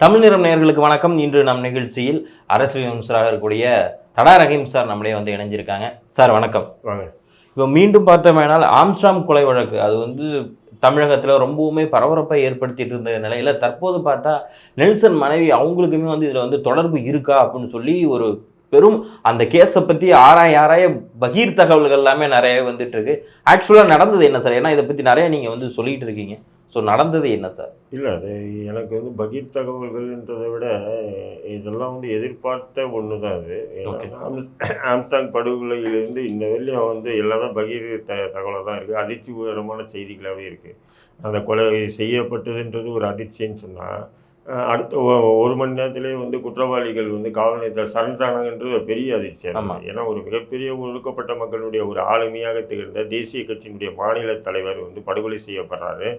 தமிழ் நிறம் நேயர்களுக்கு வணக்கம். இன்று நம் நிகழ்ச்சியில் அரசியல் விமர்சகராக இருக்கக்கூடிய தடா ரஹீம் சார் நம்மளே இணைஞ்சிருக்காங்க. சார் வணக்கம். வாங்க. இப்போ மீண்டும் பார்த்தோமேனால் ஆம்ஸ்ட்ராங் கொலை வழக்கு அது தமிழகத்தில் ரொம்பவுமே பரபரப்பை ஏற்படுத்திட்டு இருந்த நிலையில் தற்போது பார்த்தா நெல்சன் மனைவி அவங்களுக்குமே இதில் தொடர்பு இருக்கா அப்படின்னு சொல்லி ஒரு பெரும் அந்த கேஸை பற்றி ஆராய பகீர் தகவல்கள் எல்லாமே நிறைய வந்துட்டு இருக்கு. ஆக்சுவலாக நடந்தது என்ன சார்? ஏன்னா இதை பற்றி நிறைய நீங்கள் சொல்லிட்டு இருக்கீங்க. ஸோ நடந்தது என்ன சார்? இல்லை, அது எனக்கு பகீர் தகவல்கள்ன்றதை விட இதெல்லாம் எதிர்பார்த்த ஒன்று தான். அது ஆம்ஸ்ட்ராங் படுகொலையிலேருந்து இந்த வெளியும் எல்லாமே பகீர் தகவலாக தான் இருக்குது. அதிர்ச்சிகரமான செய்திகளாகவே இருக்குது. அந்த கொலை செய்யப்பட்டதுன்றது ஒரு அதிர்ச்சின்னு சொன்னால், அடுத்த ஒரு மணி நேரத்திலே குற்றவாளிகள் காவல் நிலையத்தில் சரணானாங்கன்றது ஒரு பெரிய அதிர்ச்சியாக இருக்குது. ஏன்னா ஒரு மிகப்பெரிய ஒடுக்கப்பட்ட மக்களுடைய ஒரு ஆளுமையாக திகழ்ந்த தேசிய கட்சியினுடைய மாநில தலைவர் படுகொலை செய்யப்படுறாரு.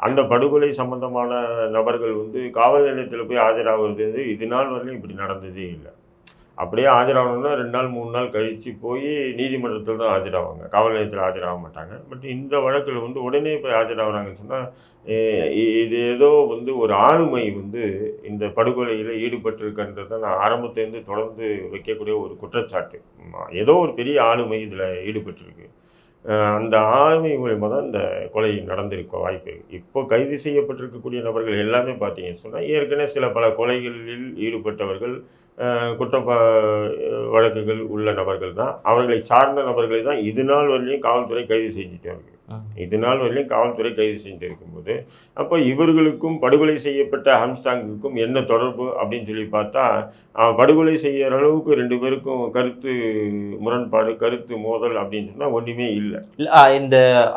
அந்த படுகொலை சம்பந்தமான நபர்கள் காவல் நிலையத்தில் போய் ஆஜராகிறது இது நாள் வரையிலும் இப்படி நடந்ததே இல்லை. அப்படியே ஆஜராகணும்னா 2 நாள் 3 நாள் கழித்து போய் நீதிமன்றத்தில் தான் ஆஜராவாங்க, காவல் நிலையத்தில் ஆஜராக மாட்டாங்க. பட் இந்த வழக்கில் உடனே போய் ஆஜராகிறாங்கன்னு சொன்னால் இது ஏதோ ஒரு ஆளுமை இந்த படுகொலையில் ஈடுபட்டிருக்கின்றது தான் நான் ஆரம்பத்திலேருந்து தொடர்ந்து வைக்கக்கூடிய ஒரு குற்றச்சாட்டு. ஏதோ ஒரு பெரிய ஆளுமை இதில் ஈடுபட்டிருக்கு. அந்த ஆளுமை மூலமாக தான் இந்த கொலை நடந்திருக்க வாய்ப்பு இருக்குது. இப்போ கைது செய்யப்பட்டிருக்கக்கூடிய நபர்கள் எல்லாமே பார்த்தீங்கன்னு சொன்னால் ஏற்கனவே பல கொலைகளில் ஈடுபட்டவர்கள், குற்ற வழக்குகள் உள்ள நபர்கள் தான். அவர்களை சார்ந்த நபர்களை தான் இது நாள் வரலையும் காவல்துறை கைது செஞ்சுட்டு இருக்கு. இது நாள் வரலையும் காவல்துறை கைது செஞ்சுட்டு இருக்கும்போது அப்போ இவர்களுக்கும் படுகொலை செய்யப்பட்ட ஆம்ஸ்ட்ராங்குக்கும் என்ன தொடர்பு அப்படின்னு சொல்லி பார்த்தா, படுகொலை செய்கிற அளவுக்கு 2 பேருக்கும் கருத்து முரண்பாடு, கருத்து மோதல் அப்படின்னு சொன்னால் ஒன்றுமே இல்லை.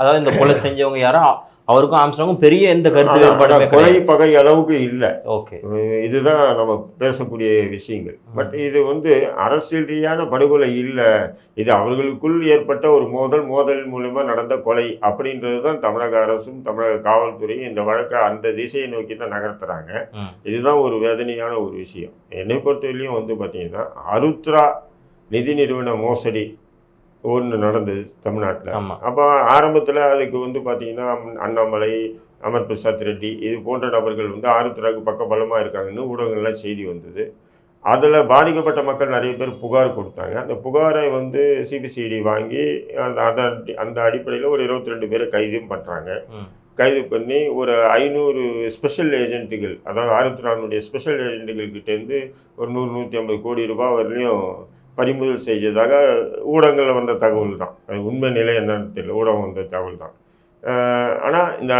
அதாவது இந்த கொலை செஞ்சவங்க யாரும் அவருக்கும் ஆம்ஸ்ட்ராங்கும் பெரிய எந்த கருத்து வேறுபாடு கொலை பகை அளவுக்கு இல்லை. ஓகே, இதுதான் நம்ம பேசக்கூடிய விஷயங்கள். பட் இது அரசியல் ரீதியான படுகொலை இல்லை, இது அவர்களுக்குள் ஏற்பட்ட ஒரு மோதலின் மூலமாக நடந்த கொலை அப்படின்றது தான் தமிழக அரசும் தமிழக காவல்துறையும் இந்த வழக்கை அந்த திசையை நோக்கி தான் நகர்த்துறாங்க. இதுதான் ஒரு வேதனையான ஒரு விஷயம். என்னை பொறுத்தவரையிலையும் பார்த்தீங்கன்னா அருத்ரா நிதி நிறுவன மோசடி ஒன்று நடந்தது தமிழ்நாட்டில். அப்போ ஆரம்பத்தில் அதுக்கு பார்த்தீங்கன்னா அண்ணாமலை, அமர் பிரசாத் ரெட்டி இது போன்ற நபர்கள் ஆருத்ராவுக்கு பக்கபலமாக இருக்காங்கன்னு ஊடகங்கள்லாம் செய்தி வந்தது. அதில் பாதிக்கப்பட்ட மக்கள் நிறைய பேர் புகார் கொடுத்தாங்க. அந்த புகாரை சிபிசிஐடி வாங்கி அந்த அடிப்படையில் ஒரு 22 பேரை கைதும் பண்ணுறாங்க. கைது பண்ணி ஒரு 500 ஸ்பெஷல் ஏஜென்ட்டுகள், அதாவது ஆருத்ரானுடைய ஸ்பெஷல் ஏஜென்ட்டுகள்கிட்டேருந்து ஒரு 100-150 கோடி ரூபாய் வரலையும் பறிமுதல் செய்ததாக ஊடகங்களில் வந்த தகவல் தான். அது உண்மை நிலை என்னன்னு தெரியல, ஊடகம் வந்த தகவல் தான். ஆனால் இந்த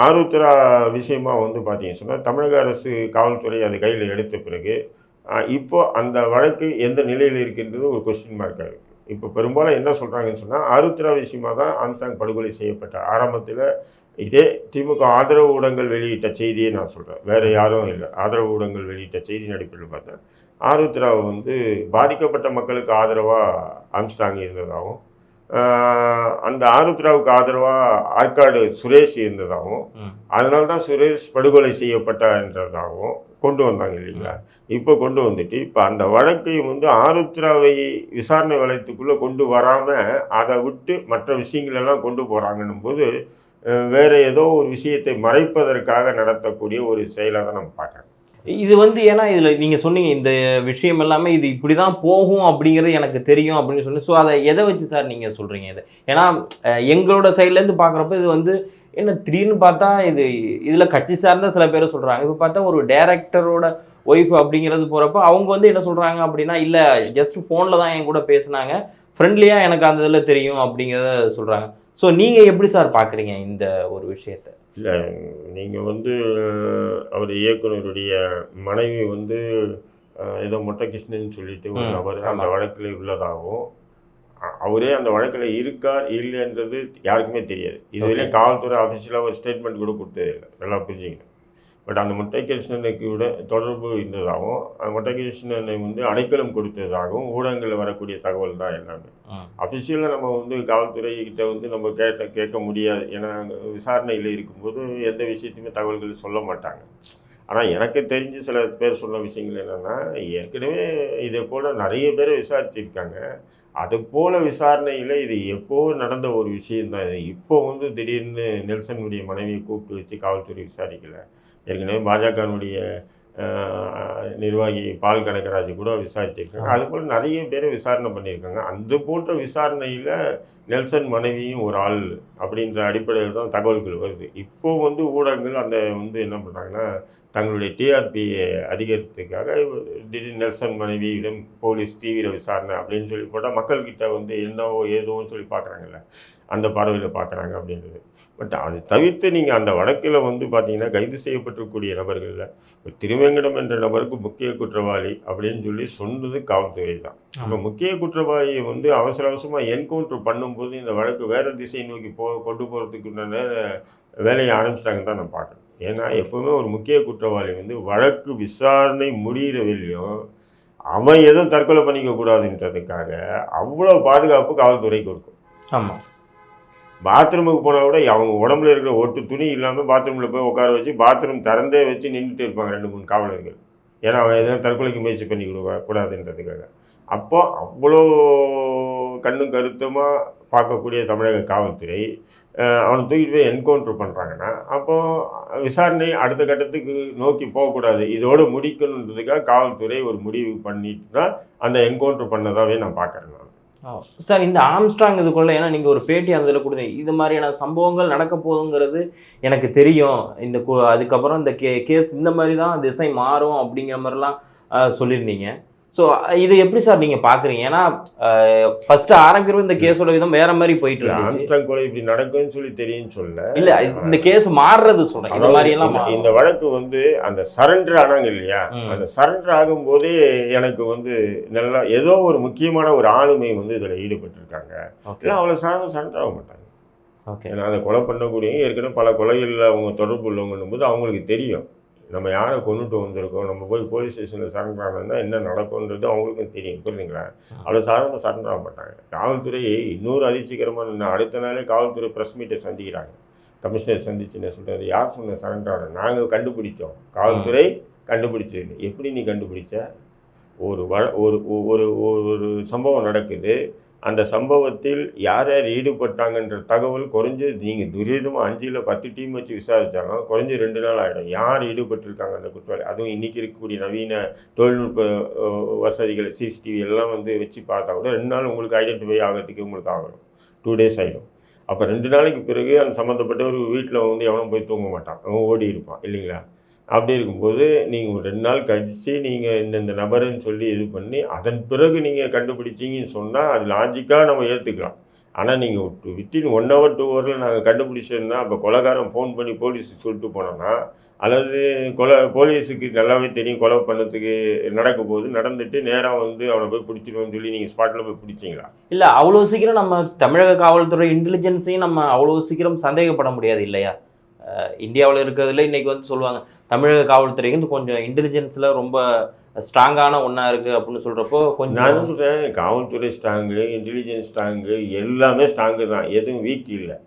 ஆருத்ரா விஷயமா பார்த்தீங்கன்னு சொன்னால் தமிழக அரசு காவல்துறை அதை கையில் எடுத்த பிறகு இப்போது அந்த வழக்கு எந்த நிலையில் இருக்கின்றது ஒரு கொஸ்டின் மார்க்காக இருக்குது. இப்போ பெரும்பாலும் என்ன சொல்கிறாங்கன்னு சொன்னால் ஆருத்ரா விஷயமாக தான் ஆம்ஸ்ட்ராங் படுகொலை செய்யப்பட்ட ஆரம்பத்தில் இதே திமுக ஆதரவு ஊடகங்கள் வெளியிட்ட செய்தியை நான் சொல்கிறேன், வேறு யாரும் இல்லை. ஆதரவு ஊடகங்கள் வெளியிட்ட செய்தியின் அடிப்படையில் பார்த்தேன் ஆருத்ராவை பாதிக்கப்பட்ட மக்களுக்கு ஆதரவாக ஆம்ஸ்ட்ராங் இருந்ததாகவும், அந்த ஆருத்ராவுக்கு ஆதரவாக ஆற்காடு சுரேஷ் இருந்ததாகவும், அதனால தான் சுரேஷ் படுகொலை செய்யப்பட்டதாகவும் கொண்டு வந்தாங்க இல்லைங்களா. இப்போ கொண்டு வந்துட்டு இப்போ அந்த வழக்கையும் ஆருத்ராவை விசாரணை வளையத்துக்குள்ளே கொண்டு வராமல் அதை விட்டு மற்ற விஷயங்களெல்லாம் கொண்டு போகிறாங்கன்னும் போது வேறு ஏதோ ஒரு விஷயத்தை மறைப்பதற்காக நடத்தக்கூடிய ஒரு செயலை தான் நம்ம பார்க்குறோம். இது ஏன்னா இதில் நீங்கள் சொன்னீங்க இந்த விஷயம் எல்லாமே இது இப்படி தான் போகும் அப்படிங்கிறது எனக்கு தெரியும் அப்படின்னு சொல்லி. ஸோ அதை எதை வச்சு சார் நீங்கள் சொல்கிறீங்க இதை? ஏன்னா எங்களோட சைட்லேருந்து பார்க்குறப்ப இது என்ன திடீர்னு பார்த்தா இதில் கட்சி சார்ந்த சில பேர் சொல்கிறாங்க. இப்போ பார்த்தா ஒரு டைரக்டரோட ஒய்ஃப் அப்படிங்கிறது போகிறப்ப அவங்க என்ன சொல்கிறாங்க அப்படின்னா, இல்லை ஜஸ்ட் ஃபோனில் தான் என் கூட பேசுனாங்க, ஃப்ரெண்ட்லியாக எனக்கு அந்த இதில் தெரியும் அப்படிங்கிறத சொல்கிறாங்க. ஸோ நீங்கள் எப்படி சார் பார்க்குறீங்க இந்த ஒரு விஷயத்தை? இல்லை, நீங்கள் அவர் இயக்குனருடைய மனைவி ஏதோ மொட்டைகிருஷ்ணன் சொல்லிட்டு ஒரு நபர் அந்த வழக்கில் உள்ளதாகவும், அவரே அந்த வழக்கில் இருக்கார் இல்லைன்றது யாருக்குமே தெரியாது. இதுவரையும் காவல்துறை ஆஃபீஸில் ஒரு ஸ்டேட்மெண்ட் கூட கொடுத்தது இல்லை, நல்லா புரிஞ்சுக்கணும். பட் அந்த மொட்டைகிருஷ்ணனுக்கு விட தொடர்பு இருந்ததாகவும், அந்த மொட்டைகிருஷ்ணனை அடைக்கலம் கொடுத்ததாகவும் ஊடகங்களில் வரக்கூடிய தகவல் தான் எல்லாமே. அஃபிஷியலாக நம்ம காவல்துறைகிட்ட நம்ம கேட்க முடியாது. ஏன்னா விசாரணையில் இருக்கும்போது எந்த விஷயத்தையுமே தகவல்கள் சொல்ல மாட்டாங்க. ஆனால் எனக்கு தெரிஞ்சு சில பேர் சொன்ன விஷயங்கள் என்னென்னா, ஏற்கனவே இதை போல் நிறைய பேரை விசாரிச்சிருக்காங்க. அது போல் விசாரணையில் இது எப்போ நடந்த ஒரு விஷயந்தான். இது இப்போ வந்து திடீர்னு நெல்சனுடைய மனைவியை கூப்பிட்டு வச்சு காவல்துறை விசாரிக்கலை. ஏற்கனவே பாஜகனுடைய நிர்வாகி பால் கனகராஜ் கூட விசாரிச்சிருக்காங்க. அதுபோல் நிறைய பேர் விசாரணை பண்ணியிருக்காங்க. அந்த போன்ற விசாரணையில் நெல்சன் மனைவியும் ஒரு ஆள் அப்படின்ற அடிப்படையில் தான் தகவல்கள் வருது. இப்போ வந்து ஊடகங்கள் அந்த வந்து என்ன பண்ணுறாங்கன்னா, தங்களுடைய டிஆர்பியை அதிகரிக்கிறதுக்காக திடீர் நெல்சன் மனைவியிடம் போலீஸ் தீவிர விசாரணை அப்படின்னு சொல்லி போட்டால் மக்கள்கிட்ட வந்து என்னவோ ஏதோன்னு சொல்லி பார்க்குறாங்கல்ல, அந்த பார்வையில் பார்க்குறாங்க அப்படின்றது. பட் அதை தவிர்த்து நீங்கள் அந்த வழக்கில் வந்து பார்த்தீங்கன்னா, கைது செய்யப்பட்டிருக்கக்கூடிய நபர்களில் திருவேங்கடம் என்ற நபருக்கு முக்கிய குற்றவாளி அப்படின்னு சொல்லி சொன்னது காவல்துறை தான். இப்போ முக்கிய குற்றவாளியை வந்து அவசர அவசரமாக என்கவுண்டர் பண்ணும்போது இந்த வழக்கு வேறு திசை நோக்கி கொண்டு போகிறதுக்குண்டான வேலையை ஆரம்பிச்சிட்டாங்கன்னு தான் நான் பார்க்குறேன். ஏன்னா எப்போவுமே ஒரு முக்கிய குற்றவாளி வந்து வழக்கு விசாரணை முடிகிற வெளியும் அவன் எதுவும் தற்கொலை பண்ணிக்க கூடாதுன்றதுக்காக அவ்வளோ பாதுகாப்பு காவல்துறைக்கு இருக்கும். ஆமாம். பாத்ரூமுக்கு போனால் கூட அவங்க உடம்புல இருக்கிற ஒட்டு துணி இல்லாமல் பாத்ரூமில் போய் உட்கார வச்சு பாத்ரூம் திறந்தே வச்சு நின்றுட்டு இருப்பாங்க 2-3 காவலர்கள். ஏன்னா அவன் எதுவும் தற்கொலைக்கு முயற்சி பண்ணி கூடாதுன்றதுக்காக. அப்போ அவ்வளோ கண்ணும் கருத்துமாக பார்க்கக்கூடிய தமிழக காவல்துறை அவனை தூக்கிட்டு போய் என்கவுண்டர் பண்ணுறாங்கன்னா, அப்போது விசாரணை அடுத்த கட்டத்துக்கு நோக்கி போகக்கூடாது, இதோடு முடிக்கணுன்றதுக்காக காவல்துறை ஒரு முடிவு பண்ணிட்டு தான் அந்த என்கவுண்டர் பண்ணதாகவே நான் பார்க்குறேன். சார், இந்த ஆம்ஸ்ட்ராங் இதுக்குள்ள, ஏன்னா நீங்கள் ஒரு பேட்டி அந்த இதில் கொடுத்தீங்க, இது மாதிரியான சம்பவங்கள் நடக்க போகுங்கிறது எனக்கு தெரியும், இந்த அதுக்கப்புறம் இந்த கேஸ் இந்த மாதிரி தான் திசை மாறும் அப்படிங்கிற மாதிரிலாம் சொல்லியிருந்தீங்க. ஸோ இது எப்படி சார் நீங்கள் பார்க்குறீங்க? ஏன்னா ஃபர்ஸ்ட் ஆரம்பிக்கிற இந்த கேஸோட விதம் வேற மாதிரி போயிட்டு இருக்கு. ஆம்ஸ்ட்ராங் கொலை இப்படி நடக்கும்னு சொல்லி தெரியும்னு சொல்ல இல்லை, இந்த கேஸ் மாறுறது சொல்கிறேன். இந்த மாதிரி எல்லாம் இந்த வழக்கு வந்து அந்த சரண்டர் ஆனாங்க இல்லையா, அந்த சரண்டர் ஆகும்போதே எனக்கு வந்து நல்லா ஏதோ ஒரு முக்கியமான ஒரு ஆளுமை வந்து இதில் ஈடுபட்டிருக்காங்க. இல்லை அவ்வளோ சரண்டர் ஆக மாட்டாங்க. ஓகே. ஏன்னா அதை கொலை பண்ணக்கூடிய ஏற்கனவே பல கொலைகளில் அவங்க தொடர்பு உள்ளவங்கன்னும் போது அவங்களுக்கு தெரியும் நம்ம யாரை கொண்டுட்டு வந்திருக்கோம், நம்ம போய் போலீஸ் ஸ்டேஷனில் சரண்டர் ஆனதுன்னா என்ன நடக்கும்ன்றது அவங்களுக்கும் தெரியும். புரியுதுங்களா? அவ்வளோ சாதாரணமாக சரண்டர் ஆக மாட்டாங்க. காவல்துறை இன்னொரு அதிர்ச்சிகரமான அடுத்த நாளே காவல்துறை ப்ரெஸ் மீட்டை சந்திக்கிறாங்க. கமிஷனர் சந்திச்சு என்ன சொல்கிறாரு, யார் சொன்ன சரண்டர் ஆன, நாங்கள் கண்டுபிடிச்சோம், காவல்துறை கண்டுபிடிச்சது. எப்படி நீ கண்டுபிடிச்ச? ஒரு ஒரு சம்பவம் நடக்குது, அந்த சம்பவத்தில் யார் யார் ஈடுபட்டாங்கன்ற தகவல் குறைஞ்சு நீங்கள் துரிதமாக 5 இல்லை 10 டீம் வச்சு விசாரித்தாலும் குறைஞ்சி 2 நாள் ஆகிடும். யார் ஈடுபட்டிருக்காங்க அந்த குற்றவாளி, அதுவும் இன்றைக்கி இருக்கக்கூடிய நவீன தொழில்நுட்ப வசதிகள் சிசிடிவி எல்லாம் வந்து வச்சு பார்த்தா கூட 2 நாள் உங்களுக்கு ஐடென்டிஃபை ஆகிறதுக்கு உங்களுக்கு ஆகணும், 2 days ஆகிடும். அப்போ 2 நாளைக்கு பிறகு அந்த சம்மந்தப்பட்ட ஒரு வீட்டில் வந்து எவனும் போய் தூங்க மாட்டான், அவன் ஓடி இருப்பான் இல்லைங்களா? அப்படி இருக்கும்போது நீங்கள் ஒரு 2 நாள் கழித்து நீங்கள் இந்த நபருன்னு சொல்லி இது பண்ணி அதன் பிறகு நீங்கள் கண்டுபிடிச்சிங்கன்னு சொன்னால் அது லாஜிக்காக நம்ம ஏற்றுக்கலாம். ஆனால் நீங்கள் வித்தின் 1 hour 2 hourல நாங்கள் கண்டுபிடிச்சோன்னா அப்போ கொலைகாரன் ஃபோன் பண்ணி போலீஸுக்கு சொல்லிட்டு போனோன்னா, அல்லது போலீஸுக்கு நல்லாவே தெரியும் கொலை பண்ணதுக்கு நடக்க போது நடந்துட்டு நேராக வந்து அவனை போய் பிடிச்சிடுவோன்னு சொல்லி நீங்கள் ஸ்பாட்டில் போய் பிடிச்சிங்களா? இல்லை, அவ்வளோ சீக்கிரம் நம்ம தமிழக காவல்துறை இன்டெலிஜென்ஸையும் நம்ம அவ்வளோ சீக்கிரம் சந்தேகப்பட முடியாது இல்லையா? இந்தியாவில் இருக்கிறதுல இன்றைக்கி வந்து சொல்லுவாங்க தமிழக காவல்துறைக்கு வந்து கொஞ்சம் இன்டெலிஜென்ஸில் ரொம்ப ஸ்ட்ராங்கான ஒன்றா இருக்குது அப்படின்னு சொல்கிறப்போ கொஞ்சம் நான் சொல்கிறேன், காவல்துறை ஸ்ட்ராங்கு, இன்டெலிஜென்ஸ் ஸ்ட்ராங்கு எல்லாமே ஸ்ட்ராங்கு தான், எதுவும் வீக் இல்லை.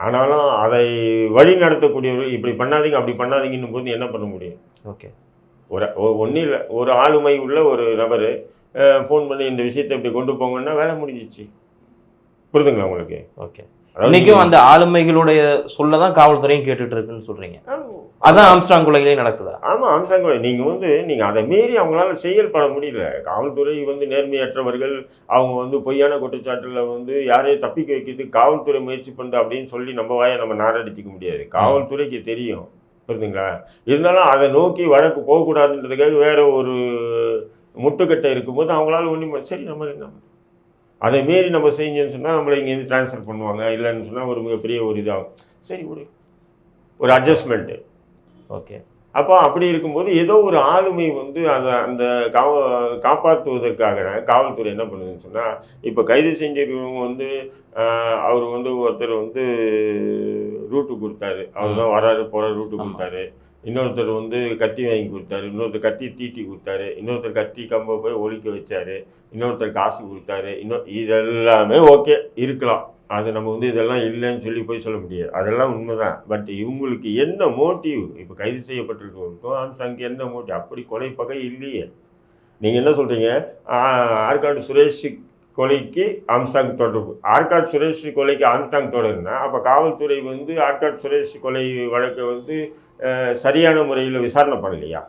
ஆனாலும் அதை வழி நடத்தக்கூடியவர்கள் இப்படி பண்ணாதீங்க அப்படி பண்ணாதீங்கன்னும் போது என்ன பண்ண முடியும்? ஓகே. ஒன்றும் இல்லை, ஒரு ஆளுமை உள்ள ஒரு நபர் ஃபோன் பண்ணி இந்த விஷயத்தை இப்படி கொண்டு போங்கன்னா வேலை முடிஞ்சிச்சு. புரிதுங்களா உங்களுக்கு? ஓகே. இன்னைக்கும் அந்த ஆளுமைகளுடைய சொல்லதான் காவல்துறையும் கேட்டுட்டு இருக்குன்னு சொல்றீங்க. அதான் ஆம்ஸ்ட்ராங் கொலைகளே நடக்குதா? ஆமாம், ஆம்ஸ்ட்ராங் கொலை நீங்கள் அதை மீறி அவங்களால செயல்பட முடியல. காவல்துறை வந்து நேர்மையற்றவர்கள், அவங்க வந்து பொய்யான குற்றச்சாட்டில் வந்து யாரையும் தப்பிக்க வைக்கிறதுக்கு காவல்துறை முயற்சி பண்ணுது அப்படின்னு சொல்லி நம்ம வாயை நம்ம நாரடிச்சிக்க முடியாது. காவல்துறைக்கு தெரியும், புரியுதுங்களா? இருந்தாலும் அதை நோக்கி வழக்கு போகக்கூடாதுன்றதுக்காக வேற ஒரு முட்டுக்கட்டை இருக்கும்போது அவங்களால ஒன்றும் சரி நம்ம என்ன அதை மீறி நம்ம செஞ்சோன்னு சொன்னால் நம்மளை இங்கேருந்து ட்ரான்ஸ்ஃபர் பண்ணுவாங்க, இல்லைன்னு சொன்னால் ஒரு மிகப்பெரிய ஒரு இதாகும். சரி ஒரு அட்ஜஸ்ட்மெண்ட்டு. ஓகே. அப்போ அப்படி இருக்கும்போது ஏதோ ஒரு ஆளுமை வந்து அந்த காப்பாற்றுவதற்காக காவல்துறை என்ன பண்ணுதுன்னு சொன்னால், இப்போ கைது செஞ்சவங்க வந்து அவர் வந்து ஒருத்தர் வந்து ரூட்டு கொடுத்தாரு, அவர் தான் வராரு போகிற ரூட்டு கொடுத்தாரு. இன்னொருத்தர் வந்து கத்தி வாங்கி கொடுத்தாரு, இன்னொருத்தர் கத்தி தீட்டி கொடுத்தாரு, இன்னொருத்தர் கத்தி கம்பை போய் ஒழிக்க வச்சாரு, இன்னொருத்தர் காசு கொடுத்தாரு, இதெல்லாமே ஓகே இருக்கலாம். அது நம்ம வந்து இதெல்லாம் இல்லைன்னு சொல்லி போய் சொல்ல முடியாது, அதெல்லாம் உண்மைதான். பட் இவங்களுக்கு என்ன மோட்டிவ், இப்போ கைது செய்யப்பட்டிருக்கவங்களுக்கும் ஆம்ஸ்ட்ராங்க்கு என்ன மோட்டிவ்? அப்படி கொலை பகை இல்லையே. நீங்கள் என்ன சொல்கிறீங்க, ஆற்காடு சுரேஷ் கொலைக்கு ஆம்ஸ்ட்ராங் தொடர்பு, ஆற்காடு சுரேஷ் கொலைக்கு ஆம்ஸ்ட்ராங் தொடருன்னா அப்போ காவல்துறை வந்து ஆற்காடு சுரேஷ் கொலை வழக்கை வந்து சரியான முறையில் விசாரணை பண்ணலையா?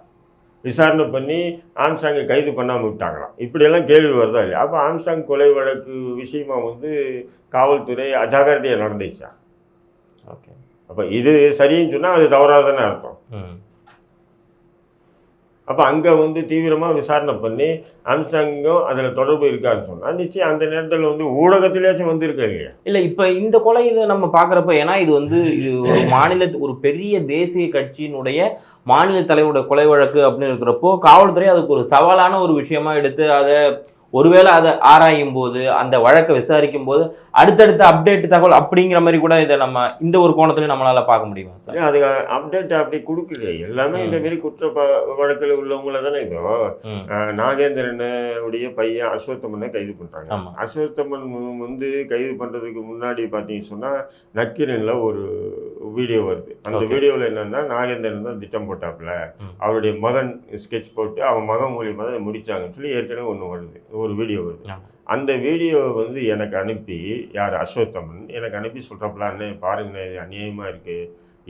விசாரணை பண்ணி ஆம்ஸ்ட்ராங்கை கைது பண்ணாமல் விட்டாங்களாம். இப்படியெல்லாம் கேள்வி வருதா இல்லையா? அப்போ ஆம்ஸ்ட்ராங் கொலை வழக்கு விஷயமா வந்து காவல்துறை அஜாக்கிரதையாக நடந்துச்சா? ஓகே, அப்போ இது சரின்னு சொன்னால் அது தவறாக தானே அர்த்தம். அப்போ அங்கே வந்து தீவிரமாக விசாரணை பண்ணி ஆம்ஸ்ட்ராங்கும் அதில் தொடர்பு இருக்கான்னு சொன்னால் நிச்சயம் அந்த நேரத்தில் வந்து ஊடகத்திலேயாச்சும் வந்திருக்க இல்லையா? இல்லை, இப்போ இந்த கொலை இதை நம்ம பார்க்குறப்ப, ஏன்னா இது வந்து இது ஒரு ஒரு பெரிய தேசிய கட்சியினுடைய மாநில தலைவருடைய கொலை வழக்கு அப்படின்னு இருக்கிறப்போ காவல்துறை அதுக்கு ஒரு சவாலான ஒரு விஷயமா எடுத்து அதை ஒருவேளை அதை ஆராயும் போது அந்த வழக்கை விசாரிக்கும் போது அடுத்தடுத்த அப்டேட் தகவல் அப்படிங்கிற மாதிரி கூட இதை நம்ம இந்த ஒரு கோணத்துலையும் நம்மளால பார்க்க முடியுமா சார்? அது அப்டேட் அப்படி கொடுக்கலையே, எல்லாமே இந்த மாரி குற்ற வழக்கில் உள்ளவங்கள தானே. இப்போ நாகேந்திரனுடைய பையன் அஸ்வத்தமனை கைது பண்ணுறாங்க. அஸ்வத்தமன் வந்து கைது பண்ணுறதுக்கு முன்னாடி பார்த்தீங்கன்னு சொன்னால் நக்கீரனில் ஒரு வீடியோ வருது. அந்த வீடியோவில் என்னென்னா நாகேந்திரன் தான் திட்டம் போட்டாப்புல, அவருடைய மகன் ஸ்கெட்ச் போட்டு அவன் மகன் மூலியமாக தான் முடித்தாங்கன்னு சொல்லி ஏற்கனவே ஒன்று வருது, ஒரு வீடியோ வருது. அந்த வீடியோ வந்து எனக்கு அனுப்பி யார் அஸ்வத்தமன் எனக்கு அனுப்பி சொல்கிறப்பல, அண்ணே பாருங்கண்ணே இது அநியாயமாக இருக்குது,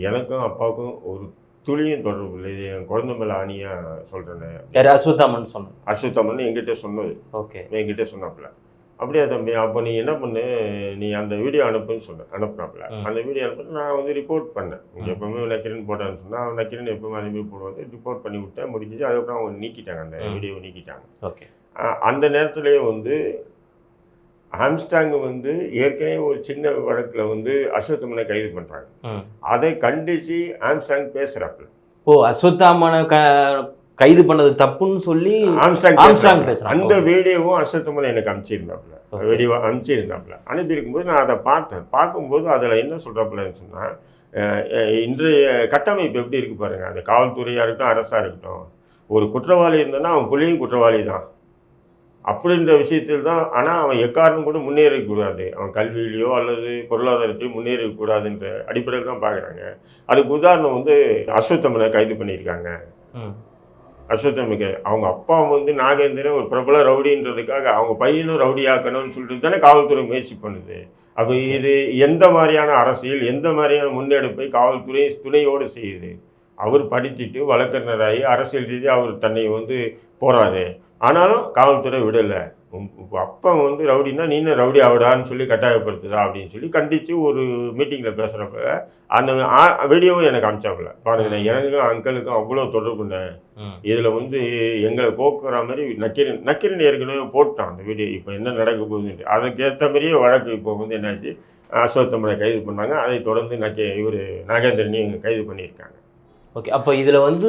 எனக்கும் அப்பாவுக்கும் ஒரு துளியும் தொடர்பு இல்லை, இது என் குழந்தை மேலே ஆணியாக சொல்கிறேன்னு. யார் அஸ்வத்தமன் சொன்னேன்? அஸ்வத்தமன் என்கிட்ட சொன்னது. ஓகே, என்கிட்ட சொன்னாப்புல. அப்படியா தம்பி, அப்போ நீ என்ன பண்ணு, நீ அந்த வீடியோ அனுப்புன்னு சொன்ன. அனுப்புனாப்புல. அந்த வீடியோ அனுப்பி நான் வந்து ரிப்போர்ட் பண்ணேன். இங்கே எப்போவுமே நக்கீரன் போட்டான்னு சொன்னால் நக்கீரன் எப்பவுமே அனுப்பி போடுவாங்க. ரிப்போர்ட் பண்ணி விட்டேன், முடிஞ்சிச்சு. அதுக்கப்புறம் அவங்க நீக்கிட்டாங்க, அந்த வீடியோவை நீக்கிட்டாங்க. ஓகே, அந்த நேரத்துலேயே வந்து ஆம்ஸ்ட்ராங் வந்து ஏற்கனவே ஒரு சின்ன வழக்கில் வந்து அஸ்வத்தமனை கைது பண்ணுறாங்க. அதை கண்டித்து ஆம்ஸ்ட்ராங் பேசுகிறாப்புல. அஸ்வத்தாமனை கைது பண்ணது தப்புன்னு சொல்லி ஆம்ஸ்ட்ராங் பேசுகிறாங்க. அந்த வீடியோவும் அஸ்வத்தமனை எனக்கு அனுப்பிச்சிருந்தாப்புல, வீடியோ அனுப்பிச்சிருந்தாப்புல. அனுப்பியிருக்கும்போது நான் அதை பார்த்தேன். பார்க்கும்போது அதில் என்ன சொல்கிறாப்புலன்னு சொன்னால், இன்றைய கட்டமைப்பு எப்படி இருக்குது பாருங்கள். அந்த காவல்துறையாக இருக்கட்டும், அரசாக இருக்கட்டும், ஒரு குற்றவாளி இருந்தோன்னா அவன் புள்ளியும் குற்றவாளி தான் அப்படின்ற விஷயத்தில் தான். ஆனால் அவன் எக்காரணம் கூட முன்னேறக்கூடாது, அவன் கல்வியிலையோ அல்லது பொருளாதாரத்தையோ முன்னேறக்கூடாதுன்ற அடிப்படையில் தான் பார்க்குறாங்க. அதுக்கு உதாரணம் வந்து அஸ்வத்தமனை கைது பண்ணியிருக்காங்க. அஸ்வத்தமனுக்கு அவங்க அப்பா வந்து நாகேந்திரன் ஒரு பிரபல ரவுடின்றதுக்காக அவங்க பையனும் ரவுடி ஆக்கணும்னு சொல்லிட்டு தானே காவல்துறை முயற்சி பண்ணுது. அப்போ இது எந்த மாதிரியான அரசியல், எந்த மாதிரியான முன்னெடுப்பை காவல்துறை துணையோடு செய்யுது? அவர் படிச்சுட்டு வழக்கறிஞராகி அரசியல் ரீதியாக அவர் தன்னை வந்து போகிறாரு, ஆனாலும் காவல்துறை விடலை. அப்போ வந்து ரவுடின்னா நீனும் ரவுடி ஆவிடான்னு சொல்லி கட்டாயப்படுத்துதா அப்படின்னு சொல்லி கண்டித்து ஒரு மீட்டிங்கில் பேசுகிறப்ப அந்த வீடியோவும் எனக்கு அனுப்பிச்சாப்புல. பாருங்க, எனக்கும் அங்கிளுக்கும் அவ்வளோ தொடர்புண்ணே, இதில் வந்து எங்களை போக்குற மாதிரி நக்கீரன் ஏற்கனவே போட்டான் அந்த வீடியோ. இப்போ என்ன நடக்க போகுதுன்னு அதுக்கேற்ற மாதிரியே வழக்கு இப்போ வந்து என்னாச்சு, அஸ்வத்தமனை கைது பண்ணாங்க. அதை தொடர்ந்து இவர் நாகேந்திரனையும் கைது பண்ணியிருக்காங்க. ஓகே, அப்போ இதில் வந்து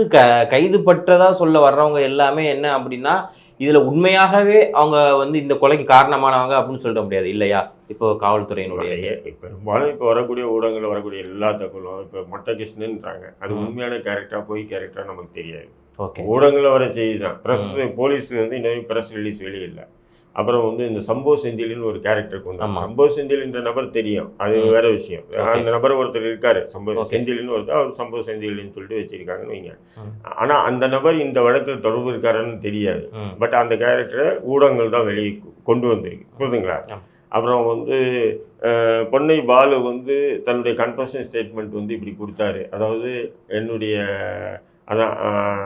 கைது பற்றதாக சொல்ல வர்றவங்க எல்லாமே என்ன அப்படின்னா, இதில் உண்மையாகவே அவங்க வந்து இந்த கொலைக்கு காரணமானவங்க அப்படின்னு சொல்ல முடியாது இல்லையா? இப்போ காவல்துறையினுடைய பெரும்பாலும் இப்போ வரக்கூடிய ஊடகங்களில் வரக்கூடிய எல்லா தகவலும் இப்போ மொட்டை கிருஷ்ணன்றாங்க, அது உண்மையான கேரக்டராக போய் கேரக்டராக நமக்கு தெரியாது. ஓகே, ஊடகங்களில் வர செய்தி தான். ப்ரெஸ் போலீஸ் வந்து இன்னும் ப்ரெஸ் ரிலீஸ் வெளியில்லை. அப்புறம் வந்து இந்த சம்போ செந்தில்னு ஒரு கேரக்டர் கொண்டு சம்போ செந்தில் என்ற நபர் தெரியும், அது வேற விஷயம். அந்த நபர் ஒருத்தர் இருக்காரு, சம்போ செந்தில்னு ஒருத்தர், அவர் சம்போ செந்தில்னு சொல்லிட்டு வச்சிருக்காங்கன்னு வைங்க. ஆனால் அந்த நபர் இந்த வழக்கில் தொடர்பு இருக்காருன்னு தெரியாது. பட் அந்த கேரக்டரை ஊடகங்கள் தான் வெளியே கொண்டு வந்திருக்கு, புரியுதுங்களா? அப்புறம் வந்து பொன்னை பாலு வந்து தன்னுடைய கன்ஃபெஷன் ஸ்டேட்மெண்ட் வந்து இப்படி கொடுத்தாரு. அதாவது என்னுடைய அதான்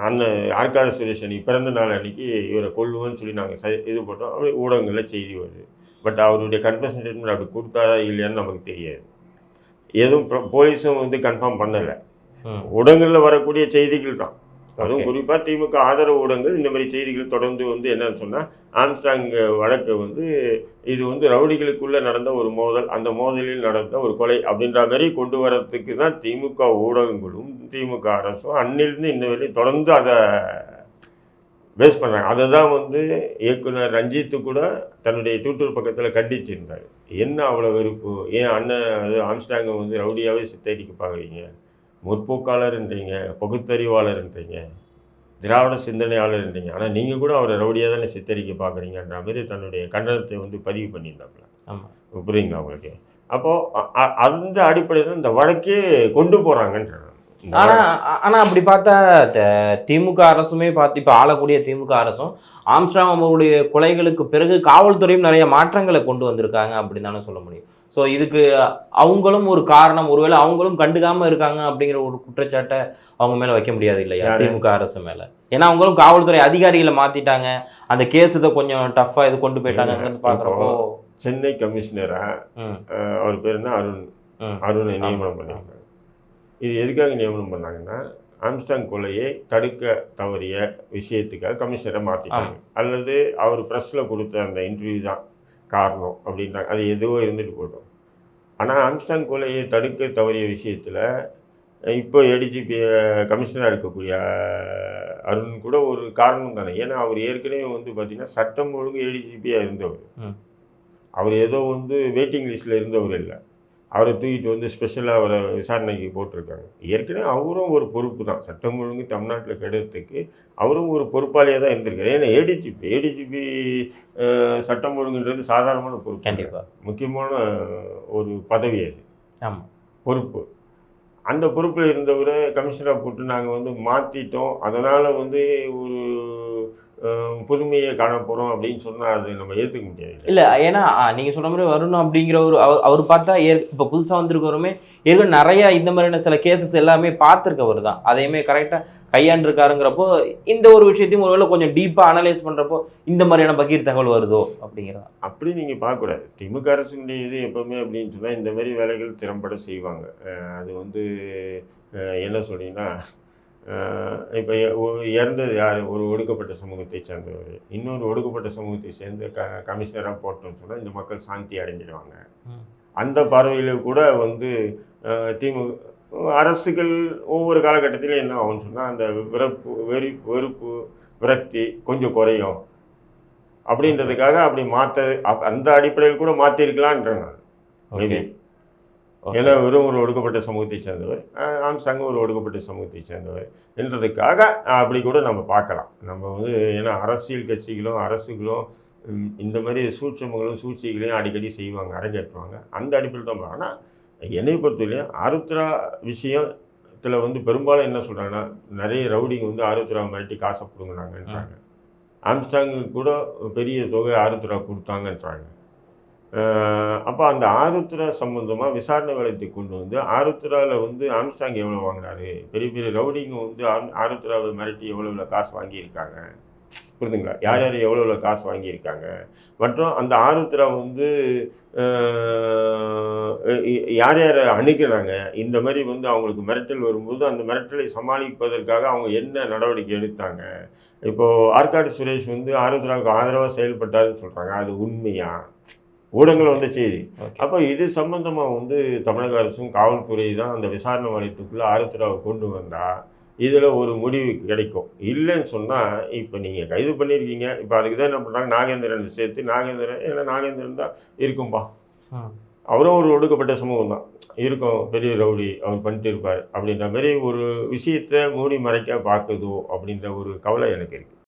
அண்ணன் ஆற்காடு சுரேஷ் அன்னைக்கு பிறந்த நாள் அன்றைக்கி இவரை கொல்லுவோன்னு சொல்லி நாங்கள் இது போட்டோம். அப்படி ஊடகங்களில் செய்தி வருது. பட் அவருடைய கன்ஃபெஷன் ஸ்டேட்மெண்ட் அப்படி கொடுத்தாரா இல்லையான்னு நமக்கு தெரியாது. எதுவும் போலீஸும் வந்து கன்ஃபார்ம் பண்ணலை. ஊடகங்களில் வரக்கூடிய செய்திகள் தான். அதுவும் குறிப்பாக திமுக ஆதரவு ஊடகங்கள் இந்த மாதிரி செய்திகள் தொடர்ந்து வந்து என்னன்னு சொன்னால், ஆம்ஸ்ட்ராங் வழக்கு வந்து இது வந்து ரவுடிகளுக்குள்ளே நடந்த ஒரு மோதல், அந்த மோதலில் நடந்த ஒரு கொலை அப்படின்ற மாதிரி கொண்டு வரத்துக்கு தான் திமுக ஊடகங்களும் திமுக அரசும் அன்னிலிருந்து இன்ன வரையும் தொடர்ந்து அதை பேஸ் பண்ணுறாங்க. அதை தான் வந்து இயக்குனர் ரஞ்சித்து கூட தன்னுடைய ட்விட்டர் பக்கத்தில் கண்டிச்சிருந்தார். என்ன அவ்வளோ வெறுப்பு, ஏன் அண்ணன் அது ஆம்ஸ்ட்ராங்கை வந்து ரவுடியாகவே சித்தரிக்க பார்க்குறீங்க, முற்போக்காளர்ன்றீங்க, பகுத்தறிவாளர்ன்றீங்க, திராவிட சிந்தனையாளர்ன்றீங்க, ஆனால் நீங்கள் கூட அவரை ரவுடியாக தானே சித்தரிக்க பார்க்குறீங்கன்ற மாதிரி தன்னுடைய கண்டனத்தை வந்து பதிவு பண்ணியிருந்தாப்புல. புரியுங்களா உங்களுக்கு? அப்போது அந்த அடிப்படையில் இந்த வழக்கே கொண்டு போகிறாங்கன்ற. ஆனா அப்படி பார்த்தா திமுக அரசுமே பார்த்து இப்போ ஆளக்கூடிய திமுக அரசும் ஆம்ஸ்ட்ராங் அவருடைய கொலைகளுக்கு பிறகு காவல்துறையும் நிறைய மாற்றங்களை கொண்டு வந்திருக்காங்க அப்படின்னு தானே சொல்ல முடியும். ஸோ இதுக்கு அவங்களும் ஒரு காரணம், ஒருவேளை அவங்களும் கண்டுக்காம இருக்காங்க அப்படிங்கிற ஒரு குற்றச்சாட்டை அவங்க மேல வைக்க முடியாது இல்லையா திமுக அரசு மேல? ஏன்னா அவங்களும் காவல்துறை அதிகாரிகளை மாத்திட்டாங்க, அந்த கேஸ் இதை கொஞ்சம் டஃப்பா இது கொண்டு போயிட்டாங்கன்னு பாக்குறப்போ. சென்னை கமிஷனரா அவர் பேர் என்ன, அருணை நியமனம் பண்ணியிருக்காங்க. இது எதுக்காக நியமனம் பண்ணாங்கன்னா, ஆம்ஸ்ட்ராங் கொலையை தடுக்க தவறிய விஷயத்துக்காக கமிஷனரை மாற்றிட்டாங்க. அல்லது அவர் ப்ரெஸ்ஸில் கொடுத்த அந்த இன்டர்வியூ தான் காரணம் அப்படின்றாங்க. அது எதுவோ இருந்துட்டு போட்டோம். ஆனால் ஆம்ஸ்ட்ராங் கொலையை தடுக்க தவறிய விஷயத்தில் இப்போ ஏடிஜிபி கமிஷனராக இருக்கக்கூடிய அருண் கூட ஒரு காரணம் தானே. ஏன்னா அவர் ஏற்கனவே வந்து பார்த்திங்கன்னா சட்டம் ஒழுங்கு ஏடிஜிபியாக இருந்தவர். அவர் ஏதோ வந்து வெயிட்டிங் லிஸ்ட்டில் இருந்தவர் இல்லை. அவரை தூக்கிட்டு வந்து ஸ்பெஷலாக அவரை விசாரணைக்கு போட்டிருக்காங்க. ஏற்கனவே அவரும் ஒரு பொறுப்பு தான், சட்டம் ஒழுங்கு தமிழ்நாட்டில் கெடுறதுக்கு அவரும் ஒரு பொறுப்பாளியாக தான் இருந்திருக்காரு. ஏன்னா ஏடிஜிபி சட்டம் ஒழுங்குன்றது சாதாரணமான பொறுப்பு, கண்டிப்பாக முக்கியமான ஒரு பதவி அது. ஆமாம், பொறுப்பு. அந்த பொறுப்பில் இருந்தவரை கமிஷனராக போட்டு நாங்கள் வந்து மாற்றிட்டோம், அதனால் வந்து ஒரு புதுமையை காண போகிறோம் அப்படின்னு சொன்னால் அது நம்ம ஏற்றுக்க முடியாது இல்லை. ஏன்னா நீங்கள் சொன்ன மாதிரி வரணும் அப்படிங்கிற ஒரு அவர் பார்த்தா இப்போ புதுசாக வந்திருக்கிறவருமே ஏற்கனவே நிறையா இந்த மாதிரியான சில கேசஸ் எல்லாமே பார்த்துருக்கவர் தான், அதையுமே கரெக்டாக கையாண்டுருக்காருங்கிறப்போ இந்த ஒரு விஷயத்தையும் ஒருவேளை கொஞ்சம் டீப்பாக அனலைஸ் பண்ணுறப்போ இந்த மாதிரியான பகீர் தகவல் வருதோ அப்படிங்கிறதா. அப்படி நீங்கள் பார்க்கக்கூடாது. திமுக அரசுடைய இது எப்போவுமே அப்படின்னு சொன்னால் இந்த மாதிரி வேலைகள் திறம்பட செய்வாங்க. அது வந்து என்ன சொல்றீங்கன்னா, இப்போ இறந்தது யார், ஒரு ஒடுக்கப்பட்ட சமூகத்தை சேர்ந்தவர், இன்னொரு ஒடுக்கப்பட்ட சமூகத்தை சேர்ந்த கமிஷனராக போட்டோம்னு சொன்னால் இந்த மக்கள் சாந்தி அடைஞ்சிடுவாங்க. அந்த பார்வையில் கூட வந்து திமுக அரசுகள் ஒவ்வொரு காலகட்டத்திலும் என்ன ஆகும்னு சொன்னால் அந்த வெறுப்பு விரக்தி கொஞ்சம் குறையும் அப்படின்றதுக்காக அப்படி அந்த அடிப்படையில் கூட மாற்றிருக்கலான்றேன் நான். மேபி ஏன்னா வெறும் ஒரு ஒடுக்கப்பட்ட சமூகத்தை சேர்ந்தவர், ஆம்ஸ்ட்ராங் ஒரு ஒடுக்கப்பட்ட சமூகத்தை சேர்ந்தவர் என்றதுக்காக அப்படி கூட நம்ம பார்க்கலாம். நம்ம வந்து ஏன்னா அரசியல் கட்சிகளும் அரசுகளும் இந்த மாதிரி சூழ்ச்சிகளையும் அடிக்கடி செய்வாங்க, அரங்கேற்றுவாங்க. அந்த அடிப்படையில் தான். ஆனால் என்னை பொறுத்தவரையும் ஆருத்ரா விஷயத்தில் வந்து பெரும்பாலும் என்ன சொல்கிறாங்கன்னா, நிறைய ரவுடிங்க வந்து ஆருத்ரா மிரட்டி காசை பிடுங்கினாங்கன்றாங்க. ஆம்ஸ்ட்ராங்கு கூட பெரிய தொகை ஆருத்ரா கொடுத்தாங்கன்றாங்க. அப்போ அந்த ஆருத்ரா சம்பந்தமாக விசாரணை வளையத்தை கொண்டு வந்து ஆருத்ராவில் வந்து ஆம்ஸ்ட்ராங் எவ்வளோ வாங்கினாரு, பெரிய பெரிய ரவுடிங்க வந்து ஆருத்ராவை மிரட்டி எவ்வளோ காசு வாங்கியிருக்காங்க, புரியுதுங்களா, யார் யார் எவ்வளோ காசு வாங்கியிருக்காங்க, மற்றும் அந்த ஆருத்ரா வந்து யார் யார் அணுகினாங்க, இந்த மாதிரி வந்து அவங்களுக்கு மிரட்டல் வரும்போது அந்த மிரட்டலை சமாளிப்பதற்காக அவங்க என்ன நடவடிக்கை எடுத்தாங்க. இப்போது ஆற்காடு சுரேஷ் வந்து ஆருத்ராவுக்கு ஆதரவாக செயல்பட்டாருன்னு சொல்கிறாங்க, அது உண்மையா? ஊடகங்கள் வந்த செய்தி. அப்போ இது சம்பந்தமாக வந்து தமிழக அரசும் காவல்துறை தான் அந்த விசாரணை வளையத்துக்குள்ளே ஆருத்ராவை கொண்டு வந்தால் இதில் ஒரு முடிவு கிடைக்கும். இல்லைன்னு சொன்னால் இப்போ நீங்கள் கைது பண்ணியிருக்கீங்க, இப்போ அதுக்கு தான் என்ன பண்ணுறாங்க, நாகேந்திரன் சேர்த்து ஏன்னா நாகேந்திரன் தான் இருக்கும்பா, அவரும் ஒரு ஒடுக்கப்பட்ட சமூகம் தான் இருக்கும், பெரிய ரவுடி அவர் பண்ணிட்டு இருப்பார் அப்படின்ற மாதிரி ஒரு விஷயத்தை மூடி மறைக்க பார்க்குதோ அப்படின்ற ஒரு கவலை எனக்கு இருக்குது.